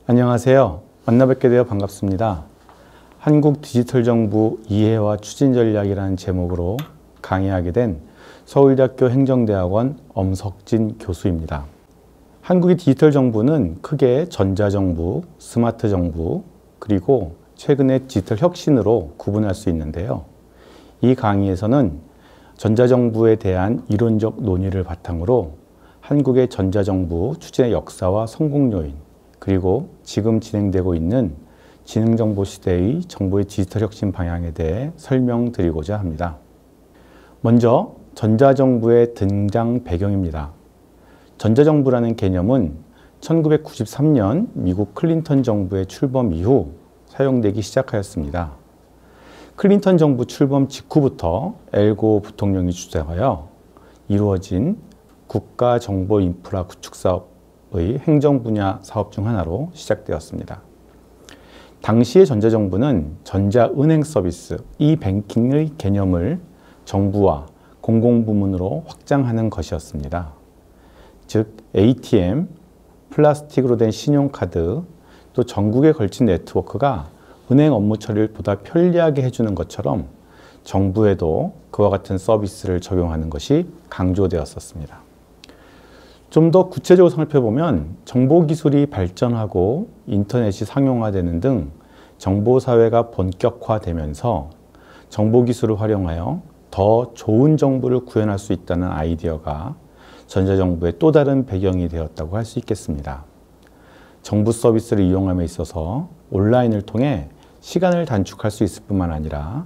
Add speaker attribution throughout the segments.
Speaker 1: 안녕하세요. 만나뵙게 되어 반갑습니다. 한국 디지털 정부 이해와 추진 전략이라는 제목으로 강의하게 된 서울대학교 행정대학원 엄석진 교수입니다. 한국의 디지털 정부는 크게 전자정부, 스마트 정부, 그리고 최근의 디지털 혁신으로 구분할 수 있는데요. 이 강의에서는 전자정부에 대한 이론적 논의를 바탕으로 한국의 전자정부 추진의 역사와 성공 요인, 그리고 지금 진행되고 있는 지능정보 시대의 정부의 디지털 혁신 방향에 대해 설명드리고자 합니다. 먼저 전자정부의 등장 배경입니다. 전자정부라는 개념은 1993년 미국 클린턴 정부의 출범 이후 사용되기 시작하였습니다. 클린턴 정부 출범 직후부터 엘고 부통령이 주재하여 이루어진 국가정보인프라 구축 사업의 행정 분야 사업 중 하나로 시작되었습니다. 당시의 전자정부는 전자은행 서비스, 이뱅킹의 개념을 정부와 공공부문으로 확장하는 것이었습니다. 즉 ATM, 플라스틱으로 된 신용카드, 또 전국에 걸친 네트워크가 은행 업무 처리를 보다 편리하게 해주는 것처럼 정부에도 그와 같은 서비스를 적용하는 것이 강조되었었습니다. 좀 더 구체적으로 살펴보면 정보기술이 발전하고 인터넷이 상용화되는 등 정보사회가 본격화되면서 정보기술을 활용하여 더 좋은 정보를 구현할 수 있다는 아이디어가 전자정부의 또 다른 배경이 되었다고 할 수 있겠습니다. 정부 서비스를 이용함에 있어서 온라인을 통해 시간을 단축할 수 있을 뿐만 아니라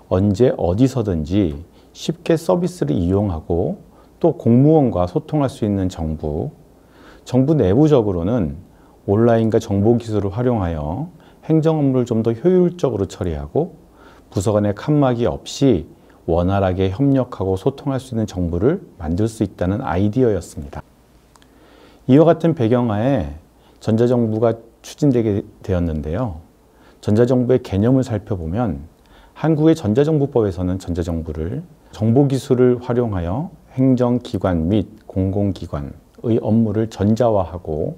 Speaker 1: 언제 어디서든지 쉽게 서비스를 이용하고 또 공무원과 소통할 수 있는 정부 내부적으로는 온라인과 정보기술을 활용하여 행정 업무를 좀 더 효율적으로 처리하고 부서 간의 칸막이 없이 원활하게 협력하고 소통할 수 있는 정부를 만들 수 있다는 아이디어였습니다. 이와 같은 배경하에 전자정부가 추진되게 되었는데요. 전자정부의 개념을 살펴보면 한국의 전자정부법에서는 전자정부를 정보기술을 활용하여 행정기관 및 공공기관의 업무를 전자화하고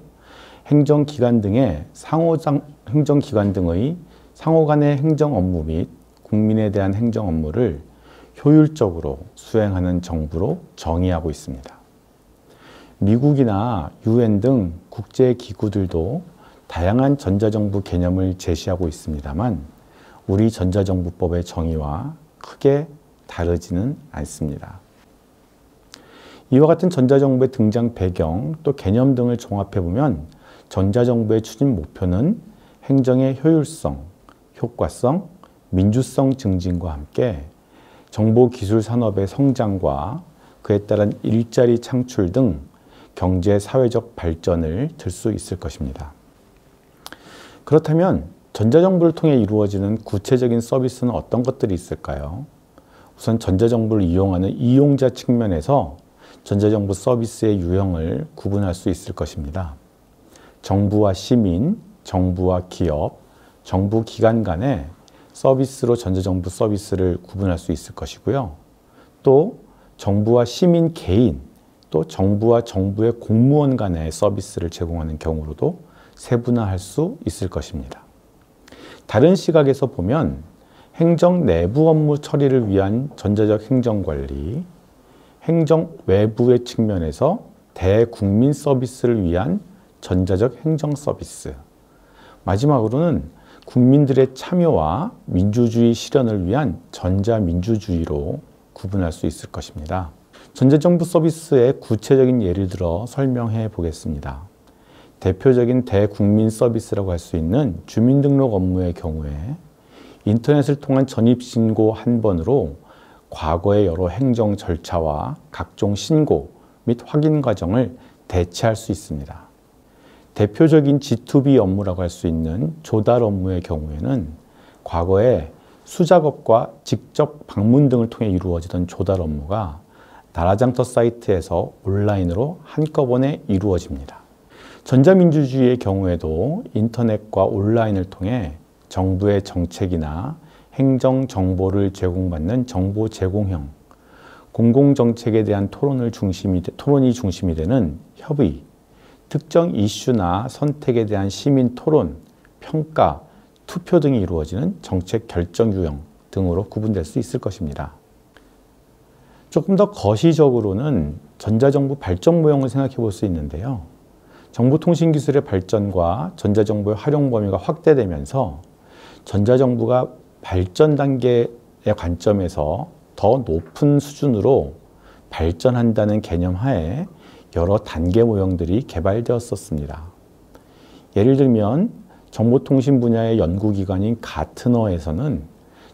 Speaker 1: 행정기관 등의 상호 간의 행정 업무 및 국민에 대한 행정 업무를 효율적으로 수행하는 정부로 정의하고 있습니다. 미국이나 UN 등 국제기구들도 다양한 전자정부 개념을 제시하고 있습니다만 우리 전자정부법의 정의와 크게 다르지는 않습니다. 이와 같은 전자정부의 등장 배경 또 개념 등을 종합해보면 전자정부의 추진 목표는 행정의 효율성, 효과성, 민주성 증진과 함께 정보기술 산업의 성장과 그에 따른 일자리 창출 등 경제, 사회적 발전을 들 수 있을 것입니다. 그렇다면 전자정부를 통해 이루어지는 구체적인 서비스는 어떤 것들이 있을까요? 우선 전자정부를 이용하는 이용자 측면에서 전자정부 서비스의 유형을 구분할 수 있을 것입니다. 정부와 시민, 정부와 기업, 정부기관 간의 서비스로 전자정부 서비스를 구분할 수 있을 것이고요. 또 정부와 시민 개인, 또 정부와 정부의 공무원 간의 서비스를 제공하는 경우로도 세분화할 수 있을 것입니다. 다른 시각에서 보면 행정 내부 업무 처리를 위한 전자적 행정관리, 행정 외부의 측면에서 대국민 서비스를 위한 전자적 행정 서비스, 마지막으로는 국민들의 참여와 민주주의 실현을 위한 전자민주주의로 구분할 수 있을 것입니다. 전자정부 서비스의 구체적인 예를 들어 설명해 보겠습니다. 대표적인 대국민 서비스라고 할 수 있는 주민등록 업무의 경우에 인터넷을 통한 전입신고 한 번으로 과거의 여러 행정 절차와 각종 신고 및 확인 과정을 대체할 수 있습니다. 대표적인 G2B 업무라고 할 수 있는 조달 업무의 경우에는 과거에 수작업과 직접 방문 등을 통해 이루어지던 조달 업무가 나라장터 사이트에서 온라인으로 한꺼번에 이루어집니다. 전자민주주의의 경우에도 인터넷과 온라인을 통해 정부의 정책이나 행정 정보를 제공받는 정보 제공형, 공공정책에 대한 토론이 중심이 되는 협의, 특정 이슈나 선택에 대한 시민 토론, 평가, 투표 등이 이루어지는 정책 결정 유형 등으로 구분될 수 있을 것입니다. 조금 더 거시적으로는 전자정부 발전 모형을 생각해 볼 수 있는데요. 정보통신기술의 발전과 전자정부의 활용 범위가 확대되면서 전자정부가 발전 단계의 관점에서 더 높은 수준으로 발전한다는 개념 하에 여러 단계 모형들이 개발되었었습니다. 예를 들면 정보통신 분야의 연구기관인 가트너에서는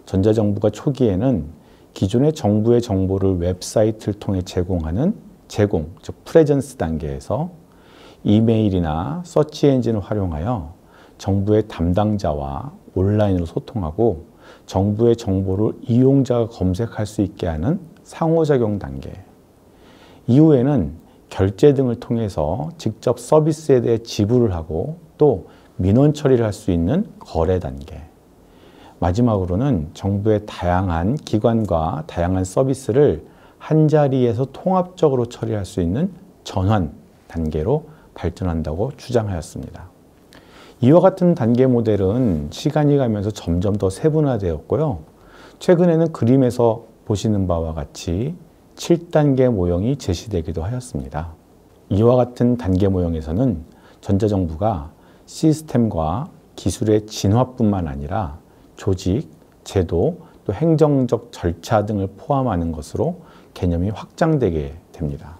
Speaker 1: 전자정부가 초기에는 기존의 정부의 정보를 웹사이트를 통해 제공하는 즉 프레젠스 단계에서 이메일이나 서치 엔진을 활용하여 정부의 담당자와 온라인으로 소통하고 정부의 정보를 이용자가 검색할 수 있게 하는 상호작용 단계, 이후에는 결제 등을 통해서 직접 서비스에 대해 지불을 하고 또 민원 처리를 할 수 있는 거래 단계, 마지막으로는 정부의 다양한 기관과 다양한 서비스를 한자리에서 통합적으로 처리할 수 있는 전환 단계로 발전한다고 주장하였습니다. 이와 같은 단계 모델은 시간이 가면서 점점 더 세분화되었고요. 최근에는 그림에서 보시는 바와 같이 7단계 모형이 제시되기도 하였습니다. 이와 같은 단계 모형에서는 전자정부가 시스템과 기술의 진화뿐만 아니라 조직, 제도, 또 행정적 절차 등을 포함하는 것으로 개념이 확장되게 됩니다.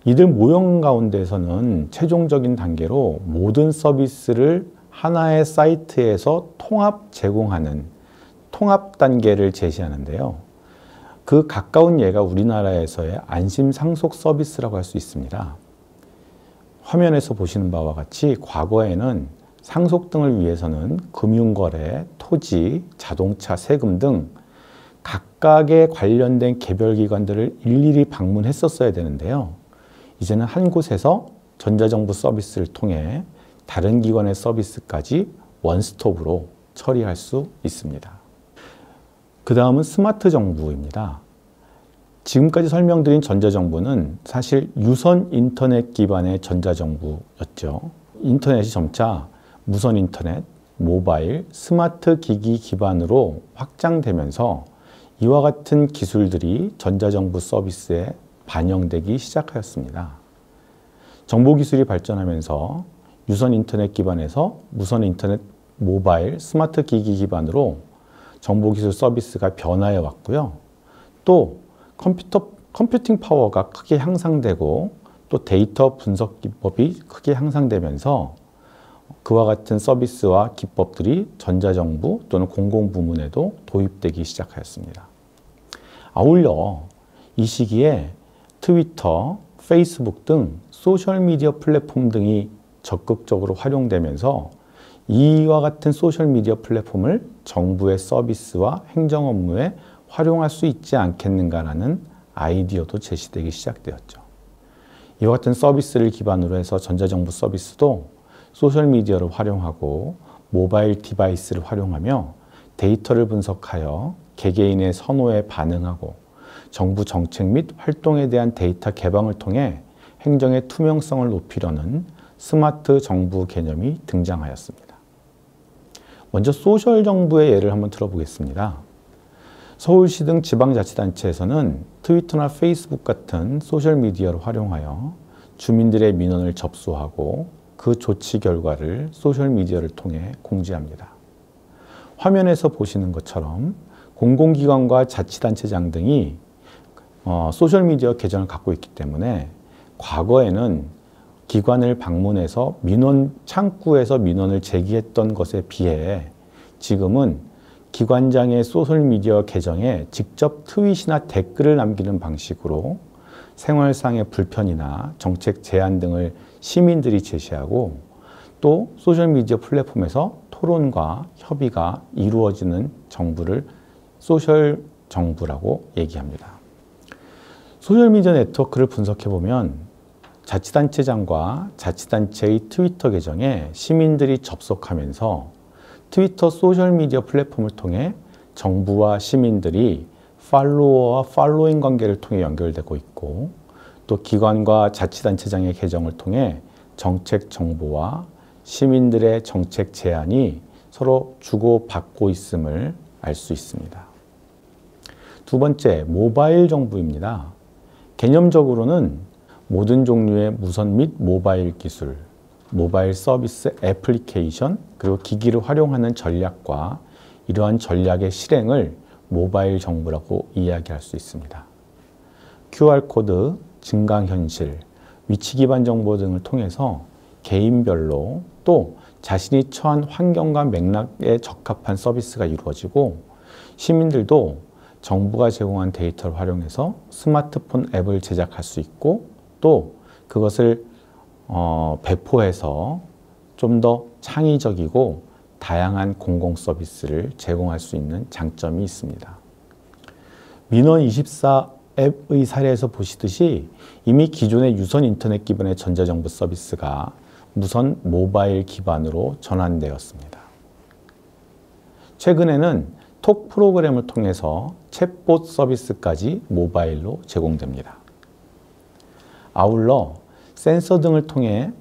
Speaker 1: 이들 모형 가운데서는 최종적인 단계로 모든 서비스를 하나의 사이트에서 통합 제공하는 통합 단계를 제시하는데요. 그 가까운 예가 우리나라에서의 안심 상속 서비스라고 할 수 있습니다. 화면에서 보시는 바와 같이 과거에는 상속 등을 위해서는 금융거래, 토지, 자동차, 세금 등 각각의 관련된 개별기관들을 일일이 방문했었어야 되는데요. 이제는 한 곳에서 전자정부 서비스를 통해 다른 기관의 서비스까지 원스톱으로 처리할 수 있습니다. 그 다음은 스마트 정부입니다. 지금까지 설명드린 전자정부는 사실 유선 인터넷 기반의 전자정부였죠. 인터넷이 점차 무선 인터넷, 모바일, 스마트 기기 기반으로 확장되면서 이와 같은 기술들이 전자정부 서비스에 반영되기 시작하였습니다. 정보기술이 발전하면서 유선 인터넷 기반에서 무선 인터넷, 모바일, 스마트 기기 기반으로 정보기술 서비스가 변화해 왔고요. 또 컴퓨팅 파워가 크게 향상되고 또 데이터 분석 기법이 크게 향상되면서 그와 같은 서비스와 기법들이 전자정부 또는 공공부문에도 도입되기 시작하였습니다. 아울러 이 시기에 트위터, 페이스북 등 소셜미디어 플랫폼 등이 적극적으로 활용되면서 이와 같은 소셜미디어 플랫폼을 정부의 서비스와 행정 업무에 활용할 수 있지 않겠는가라는 아이디어도 제시되기 시작되었죠. 이와 같은 서비스를 기반으로 해서 전자정부 서비스도 소셜미디어를 활용하고 모바일 디바이스를 활용하며 데이터를 분석하여 개개인의 선호에 반응하고 정부 정책 및 활동에 대한 데이터 개방을 통해 행정의 투명성을 높이려는 스마트 정부 개념이 등장하였습니다. 먼저 소셜정부의 예를 한번 들어보겠습니다. 서울시 등 지방자치단체에서는 트위터나 페이스북 같은 소셜미디어를 활용하여 주민들의 민원을 접수하고 그 조치 결과를 소셜미디어를 통해 공지합니다. 화면에서 보시는 것처럼 공공기관과 자치단체장 등이 소셜미디어 계정을 갖고 있기 때문에 과거에는 기관을 방문해서 창구에서 민원을 제기했던 것에 비해 지금은 기관장의 소셜미디어 계정에 직접 트윗이나 댓글을 남기는 방식으로 생활상의 불편이나 정책 제안 등을 시민들이 제시하고 또 소셜미디어 플랫폼에서 토론과 협의가 이루어지는 정부를 소셜 정부라고 얘기합니다. 소셜미디어 네트워크를 분석해보면 자치단체장과 자치단체의 트위터 계정에 시민들이 접속하면서 트위터 소셜미디어 플랫폼을 통해 정부와 시민들이 팔로워와 팔로잉 관계를 통해 연결되고 있고, 또 기관과 자치단체장의 계정을 통해 정책 정보와 시민들의 정책 제안이 서로 주고받고 있음을 알 수 있습니다. 두 번째, 모바일 정부입니다. 개념적으로는 모든 종류의 무선 및 모바일 기술, 모바일 서비스 애플리케이션, 그리고 기기를 활용하는 전략과 이러한 전략의 실행을 모바일 정부라고 이야기할 수 있습니다. QR코드, 증강현실, 위치 기반 정보 등을 통해서 개인별로 또 자신이 처한 환경과 맥락에 적합한 서비스가 이루어지고, 시민들도 정부가 제공한 데이터를 활용해서 스마트폰 앱을 제작할 수 있고, 또 그것을 배포해서 좀 더 창의적이고 다양한 공공 서비스를 제공할 수 있는 장점이 있습니다. 민원24 앱의 사례에서 보시듯이 이미 기존의 유선 인터넷 기반의 전자정부 서비스가 무선 모바일 기반으로 전환되었습니다. 최근에는 톡 프로그램을 통해서 챗봇 서비스까지 모바일로 제공됩니다. 아울러 센서 등을 통해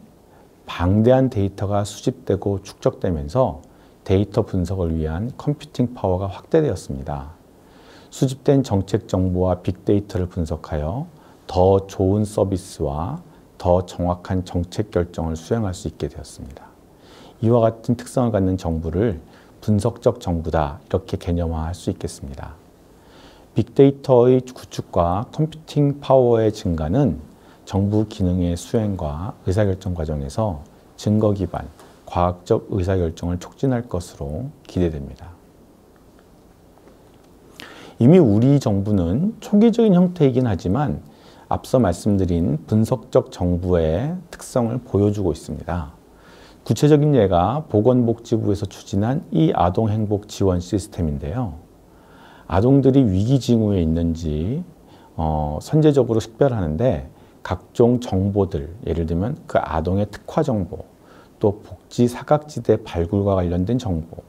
Speaker 1: 방대한 데이터가 수집되고 축적되면서 데이터 분석을 위한 컴퓨팅 파워가 확대되었습니다. 수집된 정책 정보와 빅데이터를 분석하여 더 좋은 서비스와 더 정확한 정책 결정을 수행할 수 있게 되었습니다. 이와 같은 특성을 갖는 정부를 분석적 정부다, 이렇게 개념화할 수 있겠습니다. 빅데이터의 구축과 컴퓨팅 파워의 증가는 정부 기능의 수행과 의사결정 과정에서 증거 기반, 과학적 의사결정을 촉진할 것으로 기대됩니다. 이미 우리 정부는 초기적인 형태이긴 하지만 앞서 말씀드린 분석적 정부의 특성을 보여주고 있습니다. 구체적인 예가 보건복지부에서 추진한 이 아동행복 지원 시스템인데요. 아동들이 위기 징후에 있는지 선제적으로 식별하는데 각종 정보들, 예를 들면 그 아동의 특화 정보, 또 복지 사각지대 발굴과 관련된 정보,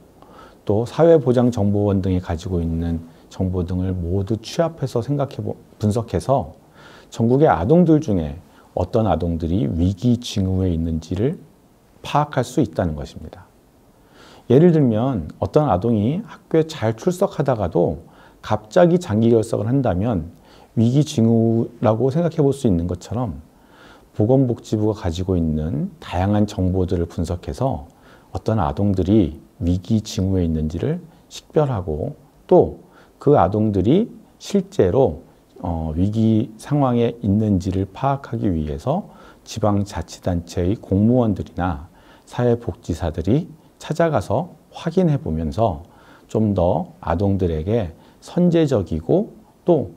Speaker 1: 또 사회보장정보원 등이 가지고 있는 정보 등을 모두 취합해서 분석해서 전국의 아동들 중에 어떤 아동들이 위기 징후에 있는지를 파악할 수 있다는 것입니다. 예를 들면 어떤 아동이 학교에 잘 출석하다가도 갑자기 장기 결석을 한다면 위기 징후라고 생각해 볼 수 있는 것처럼 보건복지부가 가지고 있는 다양한 정보들을 분석해서 어떤 아동들이 위기 징후에 있는지를 식별하고, 또 그 아동들이 실제로 위기 상황에 있는지를 파악하기 위해서 지방자치단체의 공무원들이나 사회복지사들이 찾아가서 확인해 보면서 좀 더 아동들에게 선제적이고 또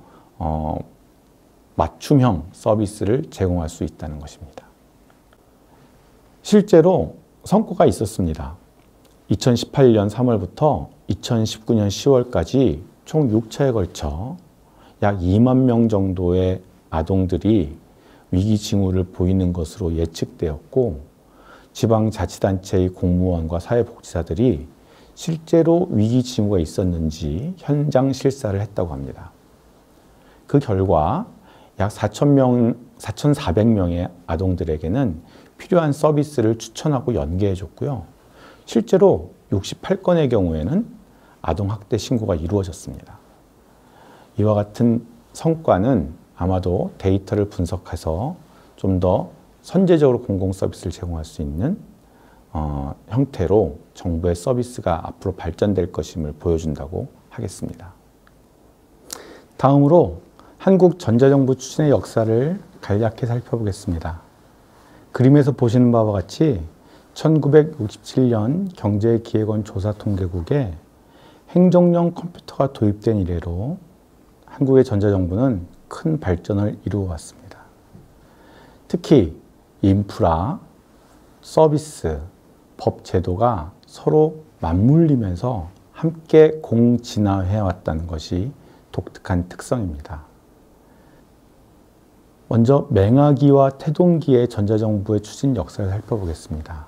Speaker 1: 맞춤형 서비스를 제공할 수 있다는 것입니다. 실제로 성과가 있었습니다. 2018년 3월부터 2019년 10월까지 총 6차에 걸쳐 약 2만 명 정도의 아동들이 위기 징후를 보이는 것으로 예측되었고, 지방자치단체의 공무원과 사회복지사들이 실제로 위기 징후가 있었는지 현장 실사를 했다고 합니다. 그 결과 약 4,400명의 아동들에게는 필요한 서비스를 추천하고 연계해 줬고요. 실제로 68건의 경우에는 아동학대 신고가 이루어졌습니다. 이와 같은 성과는 아마도 데이터를 분석해서 좀 더 선제적으로 공공 서비스를 제공할 수 있는 형태로 정부의 서비스가 앞으로 발전될 것임을 보여준다고 하겠습니다. 다음으로 한국 전자정부 추진의 역사를 간략히 살펴보겠습니다. 그림에서 보시는 바와 같이 1967년 경제기획원 조사통계국에 행정용 컴퓨터가 도입된 이래로 한국의 전자정부는 큰 발전을 이루어 왔습니다. 특히 인프라, 서비스, 법 제도가 서로 맞물리면서 함께 공진화해 왔다는 것이 독특한 특성입니다. 먼저 맹아기와 태동기의 전자정부의 추진 역사를 살펴보겠습니다.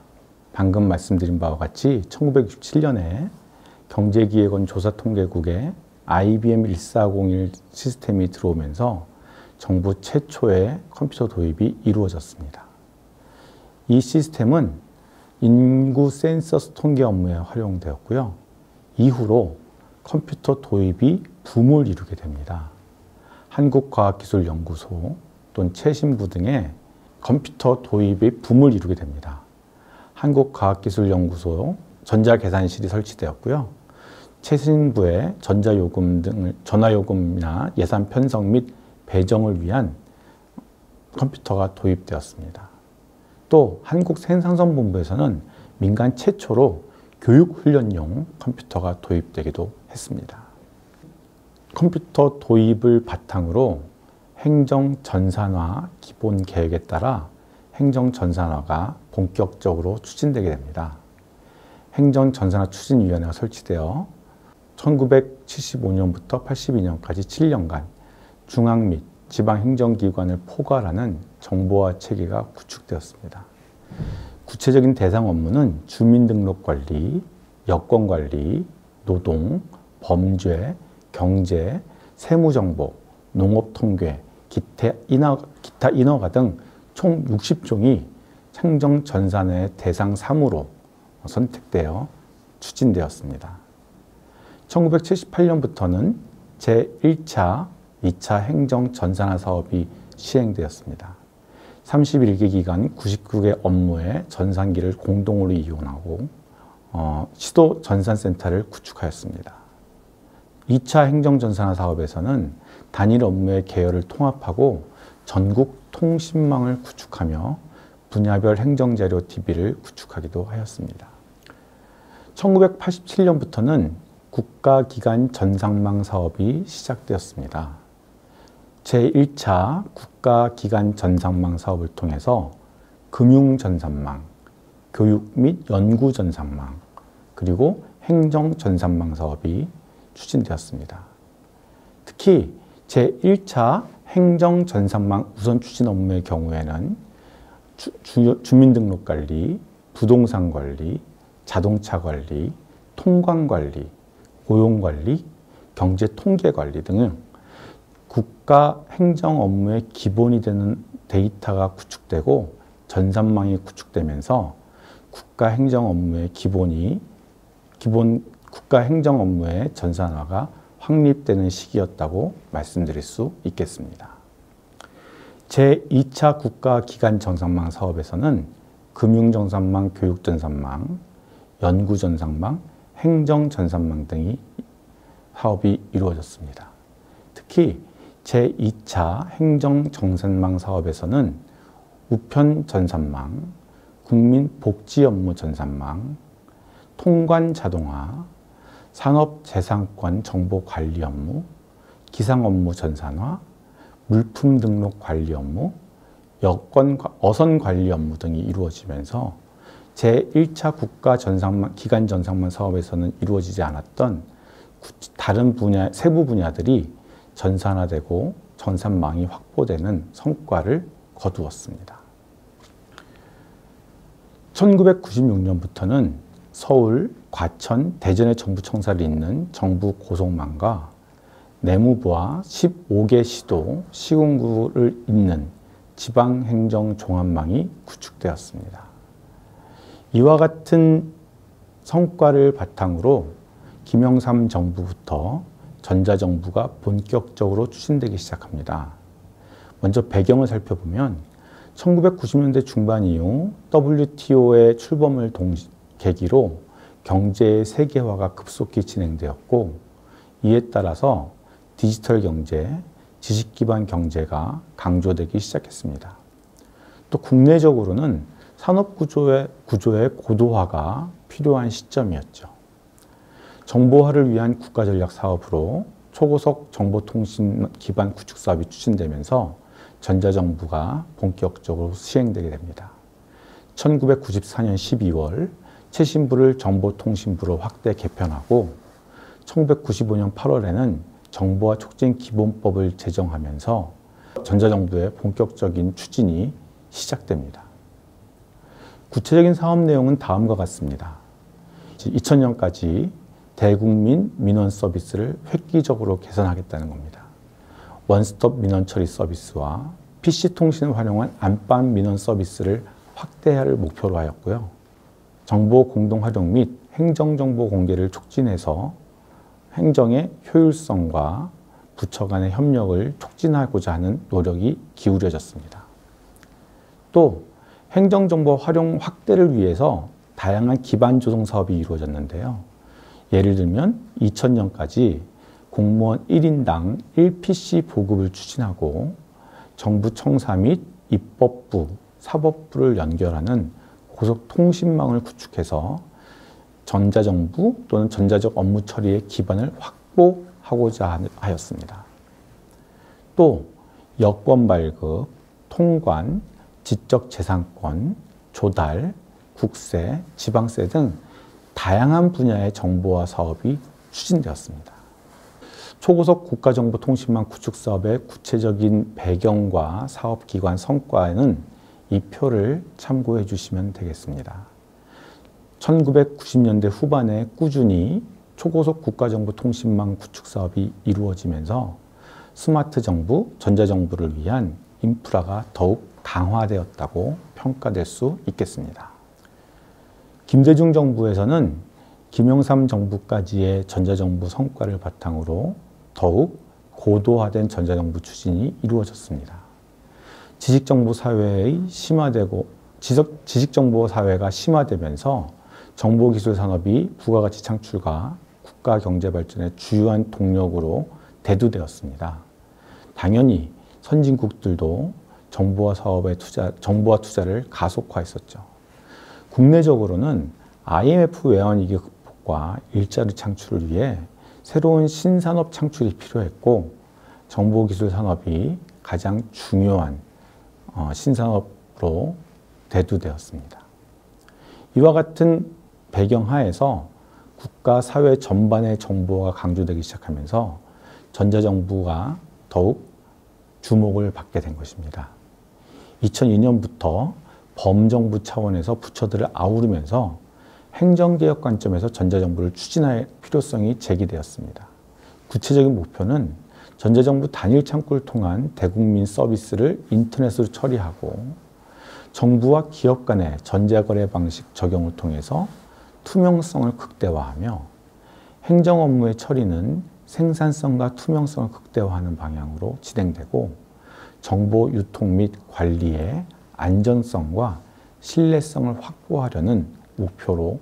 Speaker 1: 방금 말씀드린 바와 같이 1967년에 경제기획원 조사통계국에 IBM 1401 시스템이 들어오면서 정부 최초의 컴퓨터 도입이 이루어졌습니다. 이 시스템은 인구 센서스 통계 업무에 활용되었고요. 이후로 컴퓨터 도입이 붐을 이루게 됩니다. 한국과학기술연구소 또는 최신부 등의 컴퓨터 도입이 붐을 이루게 됩니다. 한국과학기술연구소 전자계산실이 설치되었고요. 최신부에 전화요금이나 예산 편성 및 배정을 위한 컴퓨터가 도입되었습니다. 또 한국생산성본부에서는 민간 최초로 교육훈련용 컴퓨터가 도입되기도 했습니다. 컴퓨터 도입을 바탕으로 행정전산화 기본계획에 따라 행정전산화가 본격적으로 추진되게 됩니다. 행정전산화 추진위원회가 설치되어 1975년부터 82년까지 7년간 중앙 및 지방행정기관을 포괄하는 정보화 체계가 구축되었습니다. 구체적인 대상 업무는 주민등록관리, 여권관리, 노동, 범죄, 경제, 세무정보, 농업통계, 기타 인허가 등 총 60종이 행정전산의 대상 3으로 선택되어 추진되었습니다. 1978년부터는 제1차, 2차 행정전산화 사업이 시행되었습니다. 31개 기관 99개 업무의 전산기를 공동으로 이용하고 시도 전산센터를 구축하였습니다. 2차 행정전산화 사업에서는 단일 업무의 계열을 통합하고 전국 통신망을 구축하며 분야별 행정자료 DB를 구축하기도 하였습니다. 1987년부터는 국가기관 전산망 사업이 시작되었습니다. 제1차 국가기관 전산망 사업을 통해서 금융전산망, 교육 및 연구전산망, 그리고 행정전산망 사업이 추진되었습니다. 특히 제1차 행정전산망 우선 추진 업무의 경우에는 주민등록관리, 부동산관리, 자동차관리, 통관관리, 고용관리, 경제통계관리 등은 국가 행정 업무의 기본이 되는 데이터가 구축되고 전산망이 구축되면서 국가 행정 업무의 국가 행정 업무의 전산화가 확립되는 시기였다고 말씀드릴 수 있겠습니다. 제2차 국가기관 전산망 사업에서는 금융전산망, 교육전산망, 연구전산망, 행정전산망 등이 사업이 이루어졌습니다. 특히 제2차 행정전산망 사업에서는 우편전산망, 국민복지업무전산망, 통관자동화, 산업재산권 정보관리 업무, 기상업무 전산화, 물품 등록 관리 업무, 어선 관리 업무 등이 이루어지면서 제1차 기관 전산망 사업에서는 이루어지지 않았던 다른 세부 분야들이 전산화되고 전산망이 확보되는 성과를 거두었습니다. 1996년부터는 서울, 과천, 대전의 정부청사를 잇는 정부 고속망과 내무부와 15개 시도, 시군구를 잇는 지방행정종합망이 구축되었습니다. 이와 같은 성과를 바탕으로 김영삼 정부부터 전자정부가 본격적으로 추진되기 시작합니다. 먼저 배경을 살펴보면 1990년대 중반 이후 WTO의 출범을 계기로 경제의 세계화가 급속히 진행되었고, 이에 따라서 디지털 경제, 지식 기반 경제가 강조되기 시작했습니다. 또 국내적으로는 산업 구조의 고도화가 필요한 시점이었죠. 정보화를 위한 국가전략 사업으로 초고속 정보통신 기반 구축 사업이 추진되면서 전자정부가 본격적으로 시행되게 됩니다. 1994년 12월 최신부를 정보통신부로 확대 개편하고 1995년 8월에는 정보화 촉진 기본법을 제정하면서 전자정부의 본격적인 추진이 시작됩니다. 구체적인 사업 내용은 다음과 같습니다. 2000년까지 대국민 민원 서비스를 획기적으로 개선하겠다는 겁니다. 원스톱 민원 처리 서비스와 PC통신을 활용한 안방 민원 서비스를 확대를 목표로 하였고요. 정보 공동 활용 및 행정정보 공개를 촉진해서 행정의 효율성과 부처 간의 협력을 촉진하고자 하는 노력이 기울여졌습니다. 또 행정정보 활용 확대를 위해서 다양한 기반 조성 사업이 이루어졌는데요. 예를 들면 2000년까지 공무원 1인당 1PC 보급을 추진하고 정부 청사 및 입법부, 사법부를 연결하는 고속통신망을 구축해서 전자정부 또는 전자적 업무 처리의 기반을 확보하고자 하였습니다. 또 여권 발급, 통관, 지적재산권, 조달, 국세, 지방세 등 다양한 분야의 정보화 사업이 추진되었습니다. 초고속 국가정보통신망 구축 사업의 구체적인 배경과 사업기관 성과에는 이 표를 참고해 주시면 되겠습니다. 1990년대 후반에 꾸준히 초고속 국가정보통신망 구축 사업이 이루어지면서 스마트 정부, 전자정부를 위한 인프라가 더욱 강화되었다고 평가될 수 있겠습니다. 김대중 정부에서는 김영삼 정부까지의 전자정부 성과를 바탕으로 더욱 고도화된 전자정부 추진이 이루어졌습니다. 지식정보 사회의 지식정보 사회가 심화되면서 정보기술 산업이 부가가치 창출과 국가 경제 발전의 주요한 동력으로 대두되었습니다. 당연히 선진국들도 정보화 투자를 가속화했었죠. 국내적으로는 IMF 외환위기 극복과 일자리 창출을 위해 새로운 신산업 창출이 필요했고 정보기술 산업이 가장 중요한 신산업으로 대두되었습니다. 이와 같은 배경 하에서 국가 사회 전반의 정보가 강조되기 시작하면서 전자정부가 더욱 주목을 받게 된 것입니다. 2002년부터 범정부 차원에서 부처들을 아우르면서 행정개혁 관점에서 전자정부를 추진할 필요성이 제기되었습니다. 구체적인 목표는 전자정부 단일 창구를 통한 대국민 서비스를 인터넷으로 처리하고 정부와 기업 간의 전자거래 방식 적용을 통해서 투명성을 극대화하며 행정 업무의 처리는 생산성과 투명성을 극대화하는 방향으로 진행되고 정보 유통 및 관리의 안전성과 신뢰성을 확보하려는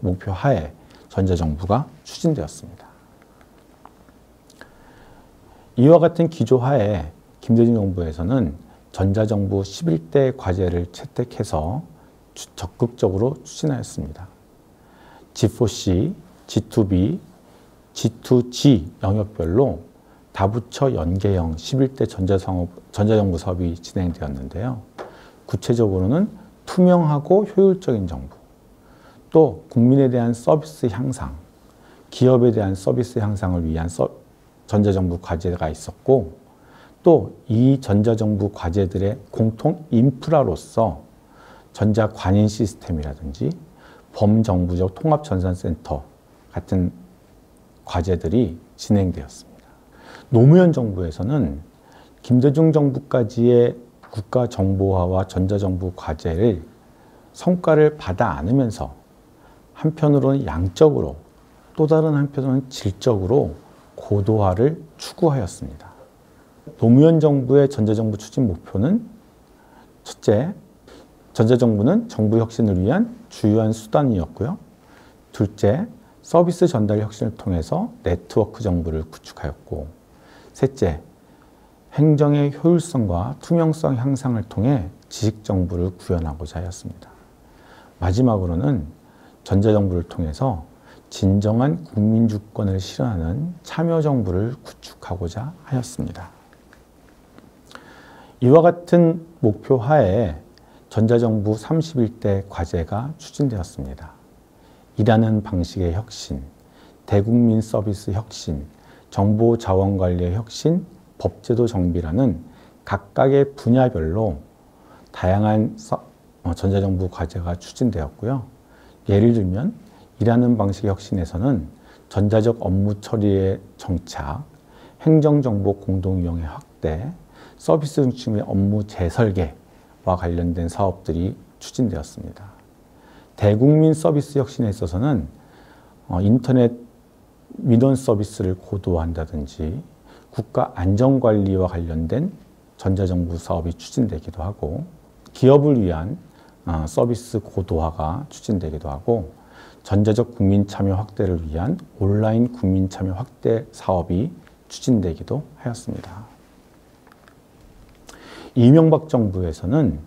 Speaker 1: 목표하에 전자정부가 추진되었습니다. 이와 같은 기조하에 김대중 정부에서는 전자정부 11대 과제를 채택해서 적극적으로 추진하였습니다. G4C, G2B, G2G 영역별로 다부처 연계형 11대 전자정부 사업이 진행되었는데요. 구체적으로는 투명하고 효율적인 정부, 또 국민에 대한 서비스 향상, 기업에 대한 서비스 향상을 위한 전자정부 과제가 있었고 또 이 전자정부 과제들의 공통 인프라로서 전자관인 시스템이라든지 범정부적 통합전산센터 같은 과제들이 진행되었습니다. 노무현 정부에서는 김대중 정부까지의 국가정보화와 전자정부 과제를 성과를 받아 안으면서 한편으로는 양적으로 또 다른 한편으로는 질적으로 고도화를 추구하였습니다. 노무현 정부의 전자정부 추진 목표는 첫째, 전자정부는 정부 혁신을 위한 주요한 수단이었고요. 둘째, 서비스 전달 혁신을 통해서 네트워크 정부를 구축하였고, 셋째, 행정의 효율성과 투명성 향상을 통해 지식정부를 구현하고자 하였습니다. 마지막으로는 전자정부를 통해서 진정한 국민주권을 실현하는 참여정부를 구축하고자 하였습니다. 이와 같은 목표 하에 전자정부 31대 과제가 추진되었습니다. 일하는 방식의 혁신, 대국민 서비스 혁신, 정보자원관리의 혁신, 법제도 정비라는 각각의 분야별로 다양한 전자정부 과제가 추진되었고요. 예를 들면 일하는 방식의 혁신에서는 전자적 업무 처리의 정착, 행정정보 공동이용의 확대, 서비스 중심의 업무 재설계와 관련된 사업들이 추진되었습니다. 대국민 서비스 혁신에 있어서는 인터넷 민원 서비스를 고도화한다든지 국가 안전관리와 관련된 전자정부 사업이 추진되기도 하고, 기업을 위한 서비스 고도화가 추진되기도 하고, 전자적 국민 참여 확대를 위한 온라인 국민 참여 확대 사업이 추진되기도 하였습니다. 이명박 정부에서는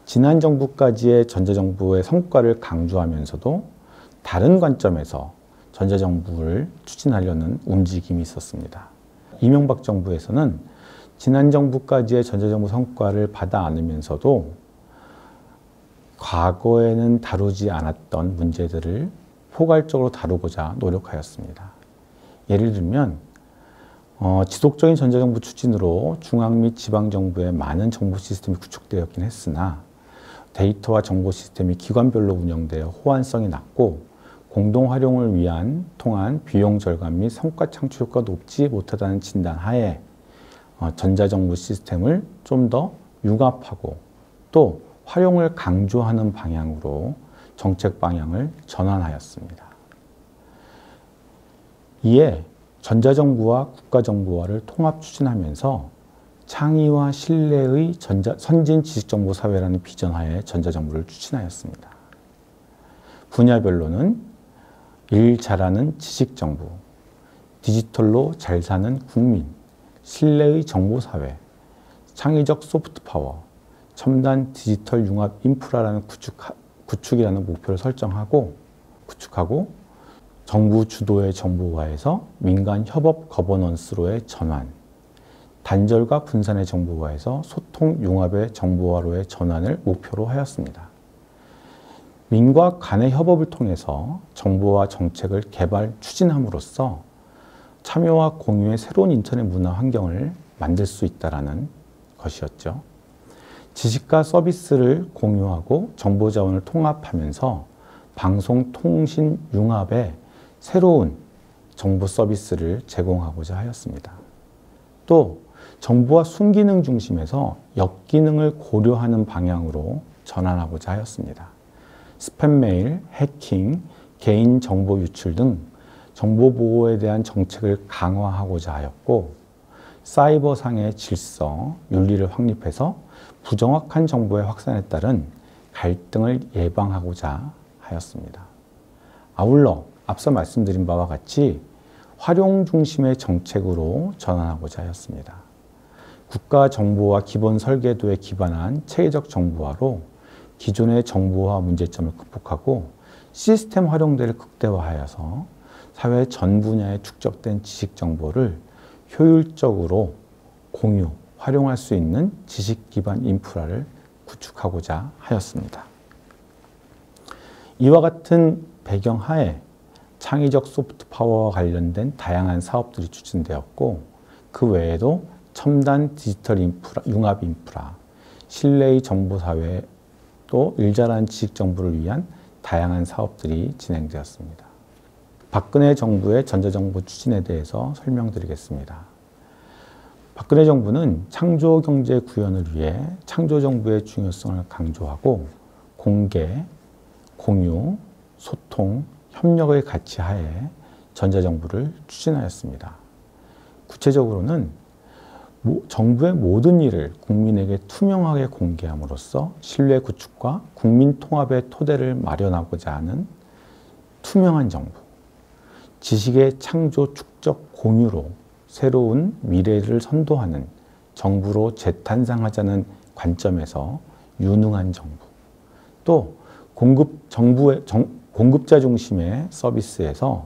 Speaker 1: 지난 정부까지의 전자정부의 성과를 강조하면서도 다른 관점에서 전자정부를 추진하려는 움직임이 있었습니다. 이명박 정부에서는 지난 정부까지의 전자정부 성과를 받아 안으면서도 과거에는 다루지 않았던 문제들을 포괄적으로 다루고자 노력하였습니다. 예를 들면 지속적인 전자정부 추진으로 중앙 및 지방정부의 많은 정보 시스템이 구축되었긴 했으나 데이터와 정보 시스템이 기관별로 운영되어 호환성이 낮고 공동 활용을 위한 통한 비용 절감 및 성과 창출 효과가 높지 못하다는 진단 하에 전자정부 시스템을 좀 더 융합하고 또 활용을 강조하는 방향으로 정책 방향을 전환하였습니다. 이에 전자정부와 국가정보화를 통합 추진하면서 창의와 신뢰의 선진 지식정보 사회라는 비전하에 전자정부를 추진하였습니다. 분야별로는 일 잘하는 지식정부, 디지털로 잘 사는 국민, 신뢰의 정보사회, 창의적 소프트파워, 첨단 디지털 융합 인프라라는 구축이라는 목표를 구축하고 정부 주도의 정보화에서 민간 협업 거버넌스로의 전환, 단절과 분산의 정보화에서 소통 융합의 정보화로의 전환을 목표로 하였습니다. 민과 간의 협업을 통해서 정보화 정책을 개발, 추진함으로써 참여와 공유의 새로운 인터넷 문화 환경을 만들 수 있다는 것이었죠. 지식과 서비스를 공유하고 정보 자원을 통합하면서 방송, 통신 융합의 새로운 정보 서비스를 제공하고자 하였습니다. 또 정보와 순기능 중심에서 역기능을 고려하는 방향으로 전환하고자 하였습니다. 스팸 메일, 해킹, 개인 정보 유출 등 정보 보호에 대한 정책을 강화하고자 하였고, 사이버상의 질서, 윤리를 확립해서 부정확한 정보의 확산에 따른 갈등을 예방하고자 하였습니다. 아울러 앞서 말씀드린 바와 같이 활용 중심의 정책으로 전환하고자 하였습니다. 국가 정보화 기본 설계도에 기반한 체계적 정보화로 기존의 정보화 문제점을 극복하고 시스템 활용도를 극대화하여서 사회 전 분야에 축적된 지식 정보를 효율적으로 공유, 활용할 수 있는 지식 기반 인프라를 구축하고자 하였습니다. 이와 같은 배경 하에 창의적 소프트 파워와 관련된 다양한 사업들이 추진되었고, 그 외에도 첨단 디지털 인프라, 융합 인프라, 신뢰의 정보 사회, 또 일자란 지식 정보를 위한 다양한 사업들이 진행되었습니다. 박근혜 정부의 전자정부 추진에 대해서 설명드리겠습니다. 박근혜 정부는 창조경제 구현을 위해 창조정부의 중요성을 강조하고 공개, 공유, 소통, 협력의 가치 하에 전자정부를 추진하였습니다. 구체적으로는 정부의 모든 일을 국민에게 투명하게 공개함으로써 신뢰 구축과 국민 통합의 토대를 마련하고자 하는 투명한 정부, 지식의 창조, 축적, 공유로 새로운 미래를 선도하는 정부로 재탄생하자는 관점에서 유능한 정부, 또 공급자 중심의 서비스에서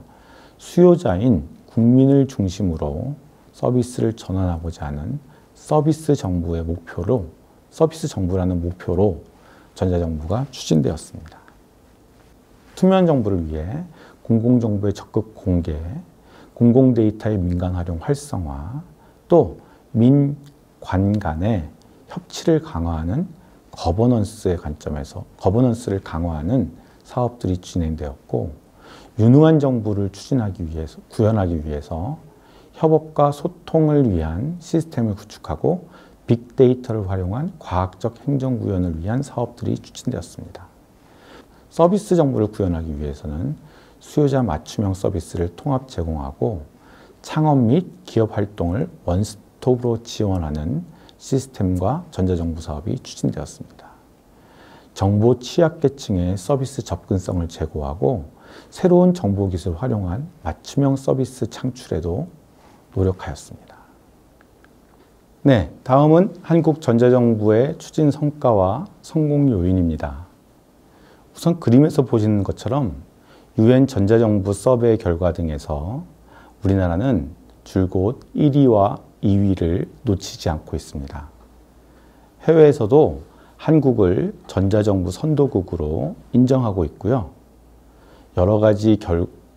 Speaker 1: 수요자인 국민을 중심으로 서비스를 전환하고자 하는 서비스 정부라는 목표로 전자정부가 추진되었습니다. 투명 정부를 위해 공공정보의 적극 공개, 공공데이터의 민간 활용 활성화, 또 민관 간의 협치를 강화하는 거버넌스의 관점에서 거버넌스를 강화하는 사업들이 진행되었고, 유능한 정부를 구현하기 위해서 협업과 소통을 위한 시스템을 구축하고 빅데이터를 활용한 과학적 행정 구현을 위한 사업들이 추진되었습니다. 서비스 정보를 구현하기 위해서는 수요자 맞춤형 서비스를 통합 제공하고 창업 및 기업 활동을 원스톱으로 지원하는 시스템과 전자정부 사업이 추진되었습니다. 정보 취약계층의 서비스 접근성을 제고하고 새로운 정보기술을 활용한 맞춤형 서비스 창출에도 노력하였습니다. 네, 다음은 한국전자정부의 추진 성과와 성공 요인입니다. 우선 그림에서 보시는 것처럼 UN 전자정부 서베이 결과 등에서 우리나라는 줄곧 1위와 2위를 놓치지 않고 있습니다. 해외에서도 한국을 전자정부 선도국으로 인정하고 있고요. 여러 가지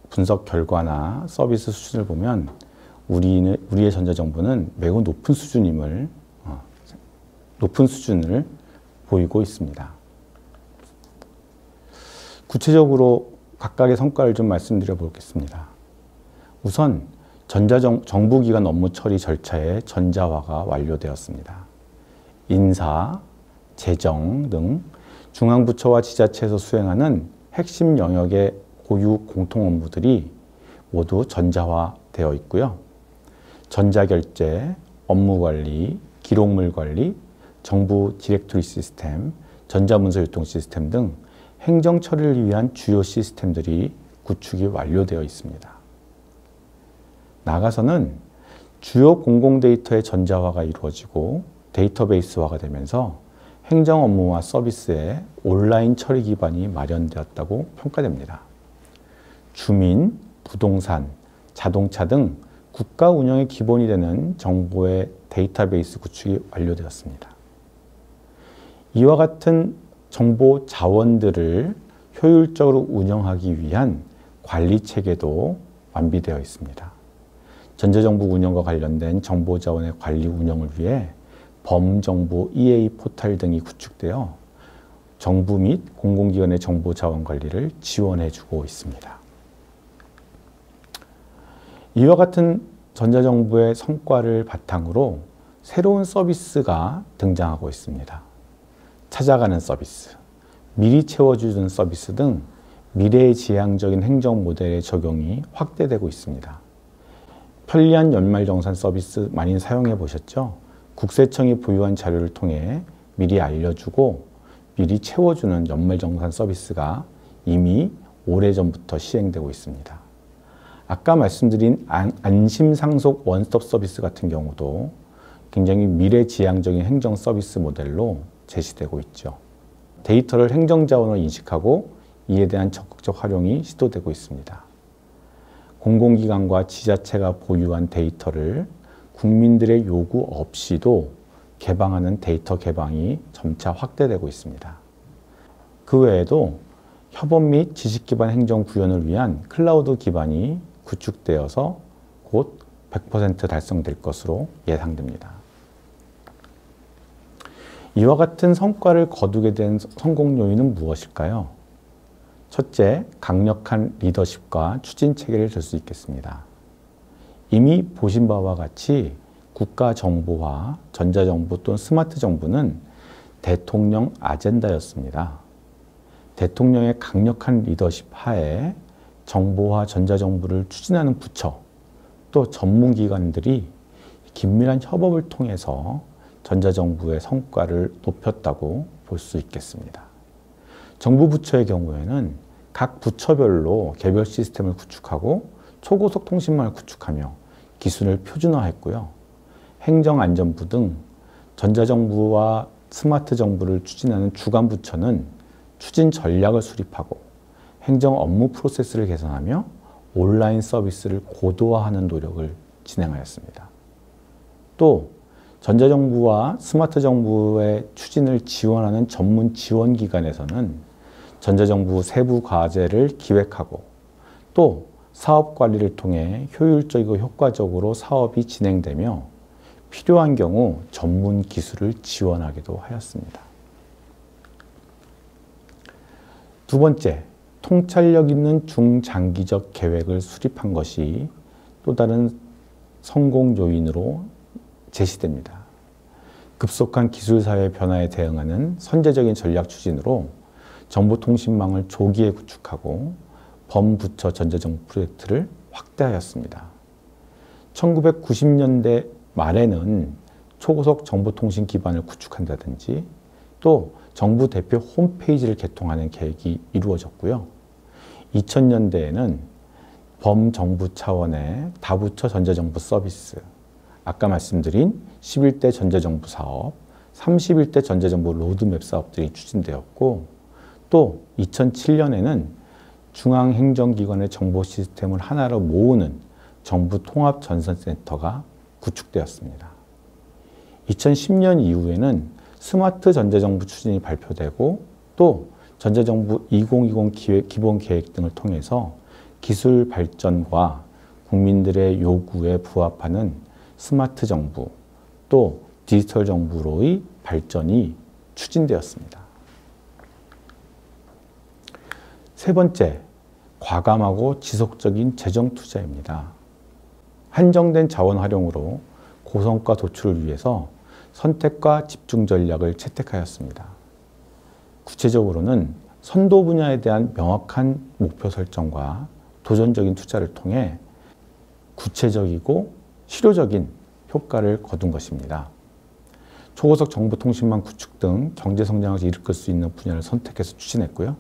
Speaker 1: 분석 결과나 서비스 수준을 보면 우리의 전자정부는 매우 높은 수준을 보이고 있습니다. 구체적으로 각각의 성과를 좀 말씀드려 보겠습니다. 우선 정부기관 업무 처리 절차의 전자화가 완료되었습니다. 인사, 재정 등 중앙부처와 지자체에서 수행하는 핵심 영역의 고유 공통 업무들이 모두 전자화되어 있고요. 전자결제, 업무관리, 기록물 관리, 정부 디렉토리 시스템, 전자문서 유통 시스템 등 행정 처리를 위한 주요 시스템들이 구축이 완료되어 있습니다. 나아가서는 주요 공공 데이터의 전자화가 이루어지고 데이터베이스화가 되면서 행정 업무와 서비스의 온라인 처리 기반이 마련되었다고 평가됩니다. 주민, 부동산, 자동차 등 국가 운영의 기본이 되는 정보의 데이터베이스 구축이 완료되었습니다. 이와 같은 정보 자원들을 효율적으로 운영하기 위한 관리 체계도 완비되어 있습니다. 전자정부 운영과 관련된 정보 자원의 관리 운영을 위해 범정부 EA 포털 등이 구축되어 정부 및 공공기관의 정보 자원 관리를 지원해주고 있습니다. 이와 같은 전자정부의 성과를 바탕으로 새로운 서비스가 등장하고 있습니다. 찾아가는 서비스, 미리 채워주는 서비스 등 미래지향적인 행정 모델의 적용이 확대되고 있습니다. 편리한 연말정산 서비스 많이 사용해 보셨죠? 국세청이 보유한 자료를 통해 미리 알려주고 미리 채워주는 연말정산 서비스가 이미 오래전부터 시행되고 있습니다. 아까 말씀드린 안심상속 원스톱 서비스 같은 경우도 굉장히 미래지향적인 행정 서비스 모델로 제시되고 있죠. 데이터를 행정자원으로 인식하고 이에 대한 적극적 활용이 시도되고 있습니다. 공공기관과 지자체가 보유한 데이터를 국민들의 요구 없이도 개방하는 데이터 개방이 점차 확대되고 있습니다. 그 외에도 협업 및 지식 기반 행정 구현을 위한 클라우드 기반이 구축되어서 곧 100% 달성될 것으로 예상됩니다. 이와 같은 성과를 거두게 된 성공 요인은 무엇일까요? 첫째, 강력한 리더십과 추진 체계를 들 수 있겠습니다. 이미 보신 바와 같이 국가정보화, 전자정부 또는 스마트 정부는 대통령 아젠다였습니다. 대통령의 강력한 리더십 하에 정보화, 전자정부를 추진하는 부처, 또 전문기관들이 긴밀한 협업을 통해서 전자정부의 성과를 높였다고 볼 수 있겠습니다. 정부 부처의 경우에는 각 부처별로 개별 시스템을 구축하고 초고속 통신망을 구축하며 기술을 표준화했고요. 행정안전부 등 전자정부와 스마트 정부를 추진하는 주관 부처는 추진 전략을 수립하고 행정 업무 프로세스를 개선하며 온라인 서비스를 고도화하는 노력을 진행하였습니다. 또 전자정부와 스마트 정부의 추진을 지원하는 전문 지원기관에서는 전자정부 세부 과제를 기획하고 또 사업 관리를 통해 효율적이고 효과적으로 사업이 진행되며 필요한 경우 전문 기술을 지원하기도 하였습니다. 두 번째, 통찰력 있는 중장기적 계획을 수립한 것이 또 다른 성공 요인으로 제시됩니다. 급속한 기술사회 변화에 대응하는 선제적인 전략 추진으로 정보통신망을 조기에 구축하고 범부처 전자정부 프로젝트를 확대하였습니다. 1990년대 말에는 초고속 정보통신 기반을 구축한다든지 또 정부 대표 홈페이지를 개통하는 계획이 이루어졌고요. 2000년대에는 범정부 차원의 다부처 전자정부 서비스, 아까 말씀드린 11대 전자정부 사업, 31대 전자정부 로드맵 사업들이 추진되었고 또 2007년에는 중앙행정기관의 정보 시스템을 하나로 모으는 정부 통합전산센터가 구축되었습니다. 2010년 이후에는 스마트 전자정부 추진이 발표되고 또 전자정부 2020 기본계획 등을 통해서 기술 발전과 국민들의 요구에 부합하는 스마트 정부 또 디지털 정부로의 발전이 추진되었습니다. 세 번째, 과감하고 지속적인 재정 투자입니다. 한정된 자원 활용으로 고성과 도출을 위해서 선택과 집중 전략을 채택하였습니다. 구체적으로는 선도 분야에 대한 명확한 목표 설정과 도전적인 투자를 통해 구체적이고 실효적인 효과를 거둔 것입니다. 초고속 정보통신망 구축 등 경제성장을 이끌 수 있는 분야를 선택해서 추진했고요.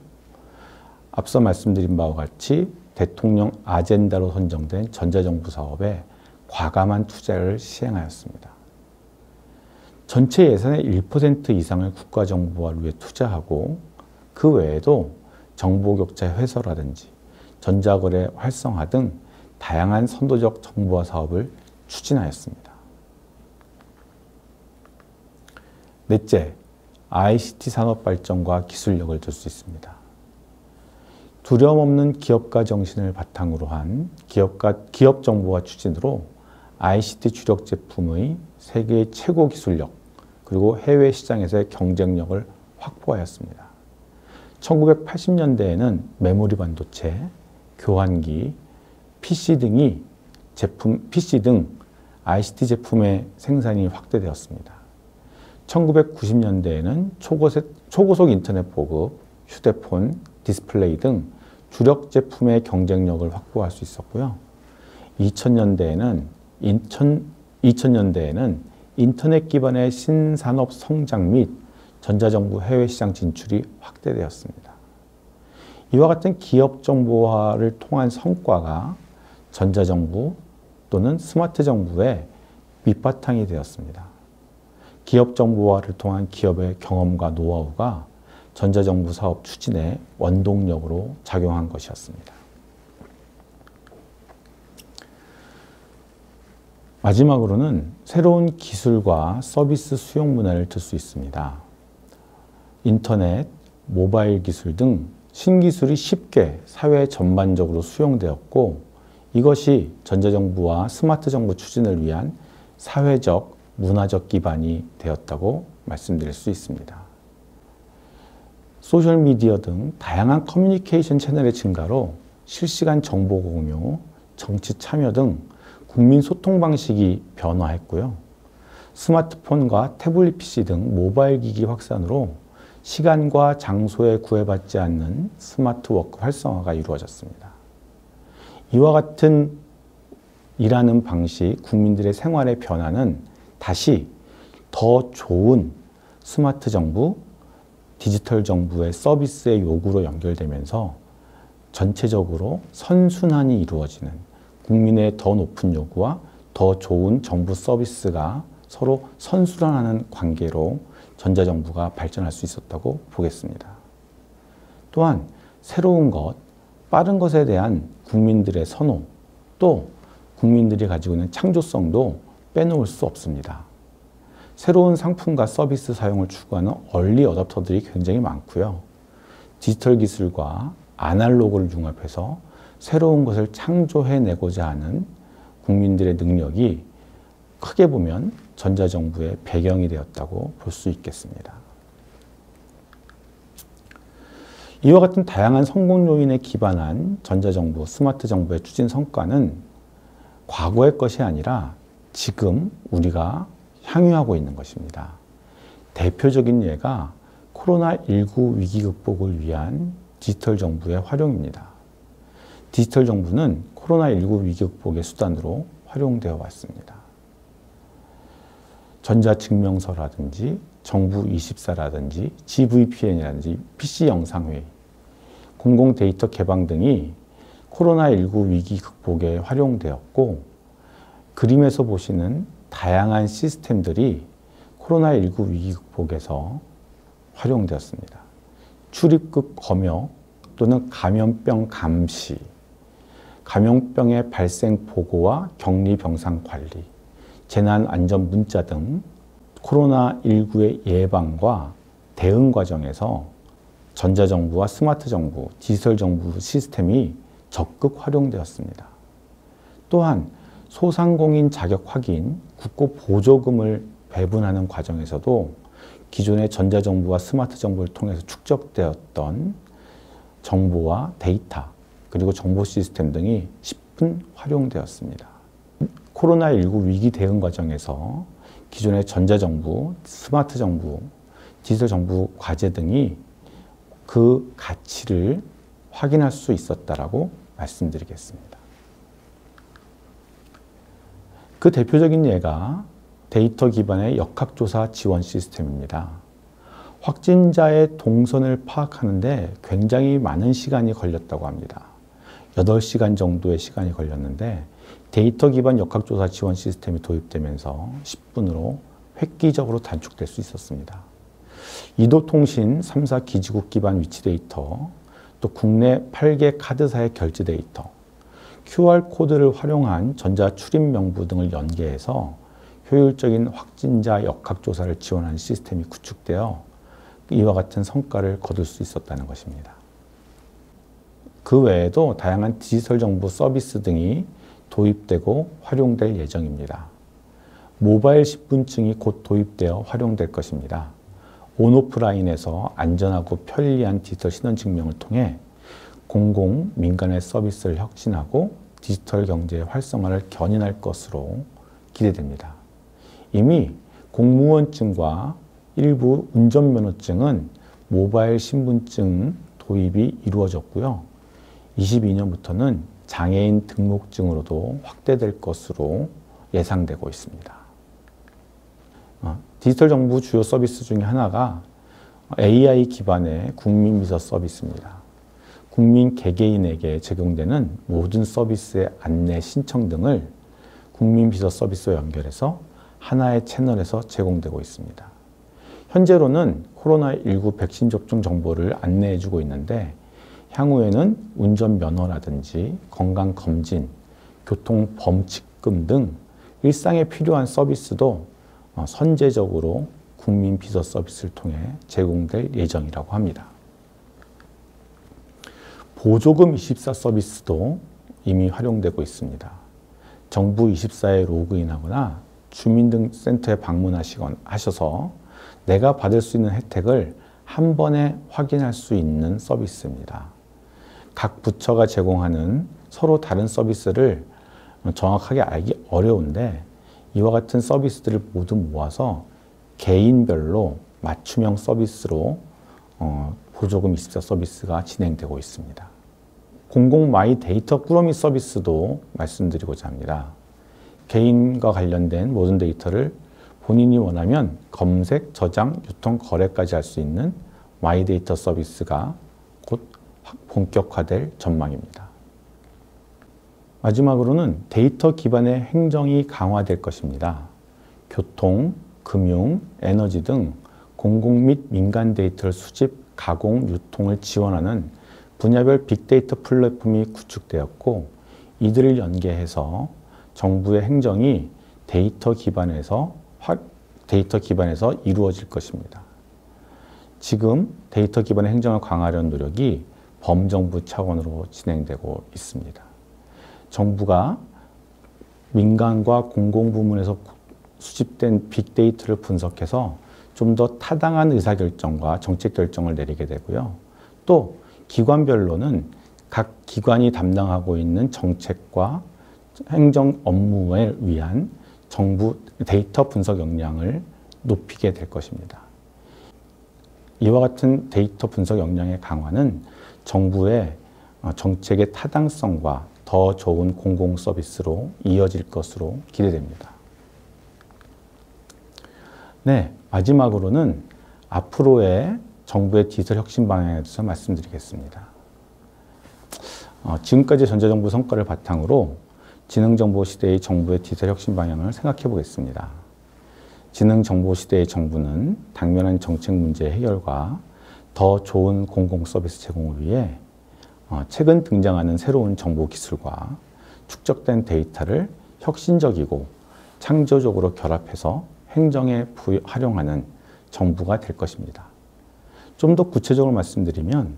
Speaker 1: 앞서 말씀드린 바와 같이 대통령 아젠다로 선정된 전자정부 사업에 과감한 투자를 시행하였습니다. 전체 예산의 1% 이상을 국가정보화를 위해 투자하고 그 외에도 정보격차 해소라든지 전자거래 활성화 등 다양한 선도적 정보화 사업을 추진하였습니다. 넷째, ICT 산업 발전과 기술력을 들 수 있습니다. 두려움 없는 기업가 정신을 바탕으로 한 기업 정보화 추진으로 ICT 주력 제품의 세계 최고 기술력 그리고 해외 시장에서의 경쟁력을 확보하였습니다. 1980년대에는 메모리 반도체, 교환기, PC 등 ICT 제품의 생산이 확대되었습니다. 1990년대에는 초고속 인터넷 보급, 휴대폰, 디스플레이 등 주력 제품의 경쟁력을 확보할 수 있었고요. 2000년대에는 인터넷 기반의 신산업 성장 및 전자정부 해외 시장 진출이 확대되었습니다. 이와 같은 기업 정보화를 통한 성과가 전자정부 또는 스마트 정부의 밑바탕이 되었습니다. 기업 정보화를 통한 기업의 경험과 노하우가 전자정부 사업 추진의 원동력으로 작용한 것이었습니다. 마지막으로는 새로운 기술과 서비스 수용 문화를 들 수 있습니다. 인터넷, 모바일 기술 등 신기술이 쉽게 사회 전반적으로 수용되었고 이것이 전자정부와 스마트 정부 추진을 위한 사회적, 문화적 기반이 되었다고 말씀드릴 수 있습니다. 소셜미디어 등 다양한 커뮤니케이션 채널의 증가로 실시간 정보 공유, 정치 참여 등 국민 소통 방식이 변화했고요. 스마트폰과 태블릿 PC 등 모바일 기기 확산으로 시간과 장소에 구애받지 않는 스마트 워크 활성화가 이루어졌습니다. 이와 같은 일하는 방식, 국민들의 생활의 변화는 다시 더 좋은 스마트 정부, 디지털 정부의 서비스의 요구로 연결되면서 전체적으로 선순환이 이루어지는 국민의 더 높은 요구와 더 좋은 정부 서비스가 서로 선순환하는 관계로 전자정부가 발전할 수 있었다고 보겠습니다. 또한 새로운 것, 빠른 것에 대한 국민들의 선호, 또 국민들이 가지고 있는 창조성도 빼놓을 수 없습니다. 새로운 상품과 서비스 사용을 추구하는 얼리 어댑터들이 굉장히 많고요. 디지털 기술과 아날로그를 융합해서 새로운 것을 창조해내고자 하는 국민들의 능력이 크게 보면 전자정부의 배경이 되었다고 볼 수 있겠습니다. 이와 같은 다양한 성공 요인에 기반한 전자정부, 스마트 정부의 추진 성과는 과거의 것이 아니라 지금 우리가 향유하고 있는 것입니다. 대표적인 예가 코로나19 위기 극복을 위한 디지털 정부의 활용입니다. 디지털 정부는 코로나19 위기 극복의 수단으로 활용되어 왔습니다. 전자증명서라든지 정부24라든지 GVPN이라든지 PC 영상회의, 공공 데이터 개방 등이 코로나19 위기 극복에 활용되었고, 그림에서 보시는 다양한 시스템들이 코로나19 위기 극복에서 활용되었습니다. 출입국 검역 또는 감염병 감시, 감염병의 발생 보고와 격리 병상 관리, 재난 안전 문자 등 코로나19의 예방과 대응 과정에서 전자정부와 스마트 정부, 디지털 정부 시스템이 적극 활용되었습니다. 또한 소상공인 자격 확인, 국고 보조금을 배분하는 과정에서도 기존의 전자정부와 스마트 정부를 통해서 축적되었던 정보와 데이터, 그리고 정보 시스템 등이 10분 활용되었습니다. 코로나19 위기 대응 과정에서 기존의 전자정부, 스마트 정부, 디지털 정부 과제 등이 그 가치를 확인할 수 있었다라고 말씀드리겠습니다. 그 대표적인 예가 데이터 기반의 역학조사 지원 시스템입니다. 확진자의 동선을 파악하는데 굉장히 많은 시간이 걸렸다고 합니다. 8시간 정도의 시간이 걸렸는데 데이터 기반 역학조사 지원 시스템이 도입되면서 10분으로 획기적으로 단축될 수 있었습니다. 이도통신 3사 기지국 기반 위치 데이터, 또 국내 8개 카드사의 결제 데이터, QR코드를 활용한 전자 출입 명부 등을 연계해서 효율적인 확진자 역학조사를 지원하는 시스템이 구축되어 이와 같은 성과를 거둘 수 있었다는 것입니다. 그 외에도 다양한 디지털 정부 서비스 등이 도입되고 활용될 예정입니다. 모바일 신분증이 곧 도입되어 활용될 것입니다. 온오프라인에서 안전하고 편리한 디지털 신원증명을 통해 공공, 민간의 서비스를 혁신하고 디지털 경제의 활성화를 견인할 것으로 기대됩니다. 이미 공무원증과 일부 운전면허증은 모바일 신분증 도입이 이루어졌고요. 22년부터는 장애인 등록증으로도 확대될 것으로 예상되고 있습니다. 디지털 정부 주요 서비스 중에 하나가 AI 기반의 국민비서 서비스입니다. 국민 개개인에게 제공되는 모든 서비스의 안내 신청 등을 국민비서 서비스와 연결해서 하나의 채널에서 제공되고 있습니다. 현재로는 코로나19 백신 접종 정보를 안내해주고 있는데 향후에는 운전면허라든지 건강검진, 교통범칙금 등 일상에 필요한 서비스도 선제적으로 국민비서 서비스를 통해 제공될 예정이라고 합니다. 보조금 24 서비스도 이미 활용되고 있습니다. 정부 24에 로그인하거나 주민등록센터에 방문하셔서 내가 받을 수 있는 혜택을 한 번에 확인할 수 있는 서비스입니다. 각 부처가 제공하는 서로 다른 서비스를 정확하게 알기 어려운데 이와 같은 서비스들을 모두 모아서 개인별로 맞춤형 서비스로 보조금 24 서비스가 진행되고 있습니다. 공공 마이 데이터 꾸러미 서비스도 말씀드리고자 합니다. 개인과 관련된 모든 데이터를 본인이 원하면 검색, 저장, 유통, 거래까지 할 수 있는 마이 데이터 서비스가 곧 본격화될 전망입니다. 마지막으로는 데이터 기반의 행정이 강화될 것입니다. 교통, 금융, 에너지 등 공공 및 민간 데이터를 수집, 가공, 유통을 지원하는 분야별 빅데이터 플랫폼이 구축되었고 이들을 연계해서 정부의 행정이 데이터 기반에서 이루어질 것입니다. 지금 데이터 기반의 행정을 강화하려는 노력이 범정부 차원으로 진행되고 있습니다. 정부가 민간과 공공부문에서 수집된 빅데이터를 분석해서 좀 더 타당한 의사결정과 정책 결정을 내리게 되고요. 또 기관별로는 각 기관이 담당하고 있는 정책과 행정 업무에 위한 정부 데이터 분석 역량을 높이게 될 것입니다. 이와 같은 데이터 분석 역량의 강화는 정부의 정책의 타당성과 더 좋은 공공 서비스로 이어질 것으로 기대됩니다. 네, 마지막으로는 앞으로의 정부의 디지털 혁신 방향에 대해서 말씀드리겠습니다. 지금까지 전자정부 성과를 바탕으로 지능정보 시대의 정부의 디지털 혁신 방향을 생각해 보겠습니다. 지능정보 시대의 정부는 당면한 정책 문제 해결과 더 좋은 공공 서비스 제공을 위해 최근 등장하는 새로운 정보 기술과 축적된 데이터를 혁신적이고 창조적으로 결합해서 행정에 활용하는 정부가 될 것입니다. 좀 더 구체적으로 말씀드리면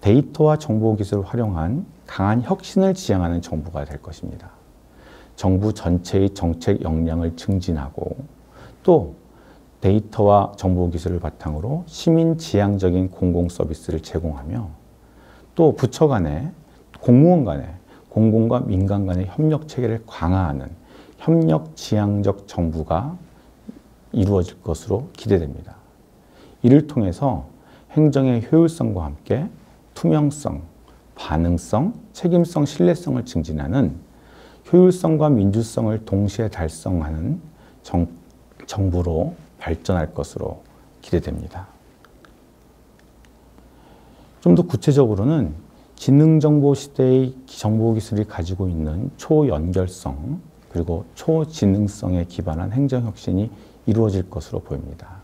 Speaker 1: 데이터와 정보 기술을 활용한 강한 혁신을 지향하는 정부가 될 것입니다. 정부 전체의 정책 역량을 증진하고 또 데이터와 정보 기술을 바탕으로 시민 지향적인 공공 서비스를 제공하며 또 부처 간에 공무원 간에 공공과 민간 간의 협력 체계를 강화하는 협력 지향적 정부가 이루어질 것으로 기대됩니다. 이를 통해서 행정의 효율성과 함께 투명성, 반응성, 책임성, 신뢰성을 증진하는 효율성과 민주성을 동시에 달성하는 정부로 발전할 것으로 기대됩니다. 좀 더 구체적으로는 지능정보 시대의 정보기술이 가지고 있는 초연결성 그리고 초지능성에 기반한 행정혁신이 이루어질 것으로 보입니다.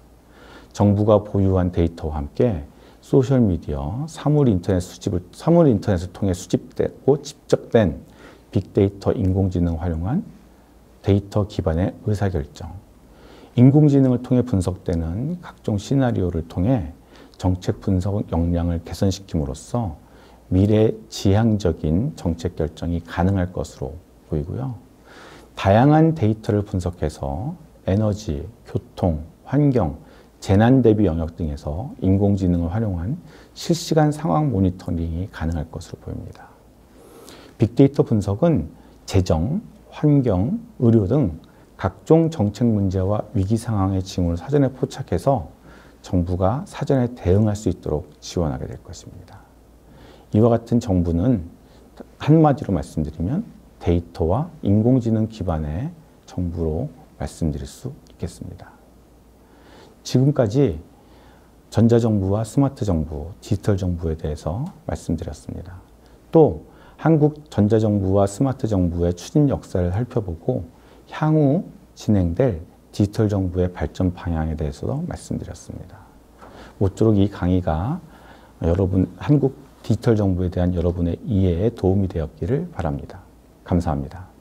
Speaker 1: 정부가 보유한 데이터와 함께 소셜미디어, 사물 인터넷을 통해 수집되고 집적된 빅데이터, 인공지능을 활용한 데이터 기반의 의사결정, 인공지능을 통해 분석되는 각종 시나리오를 통해 정책 분석 역량을 개선시킴으로써 미래 지향적인 정책 결정이 가능할 것으로 보이고요. 다양한 데이터를 분석해서 에너지, 교통, 환경, 재난 대비 영역 등에서 인공지능을 활용한 실시간 상황 모니터링이 가능할 것으로 보입니다. 빅데이터 분석은 재정, 환경, 의료 등 각종 정책 문제와 위기 상황의 징후를 사전에 포착해서 정부가 사전에 대응할 수 있도록 지원하게 될 것입니다. 이와 같은 정부는 한마디로 말씀드리면 데이터와 인공지능 기반의 정부로 말씀드릴 수 있겠습니다. 지금까지 전자정부와 스마트정부, 디지털정부에 대해서 말씀드렸습니다. 또 한국 전자정부와 스마트정부의 추진 역사를 살펴보고 향후 진행될 디지털정부의 발전 방향에 대해서도 말씀드렸습니다. 모쪼록 이 강의가 한국 디지털정부에 대한 여러분의 이해에 도움이 되었기를 바랍니다. 감사합니다.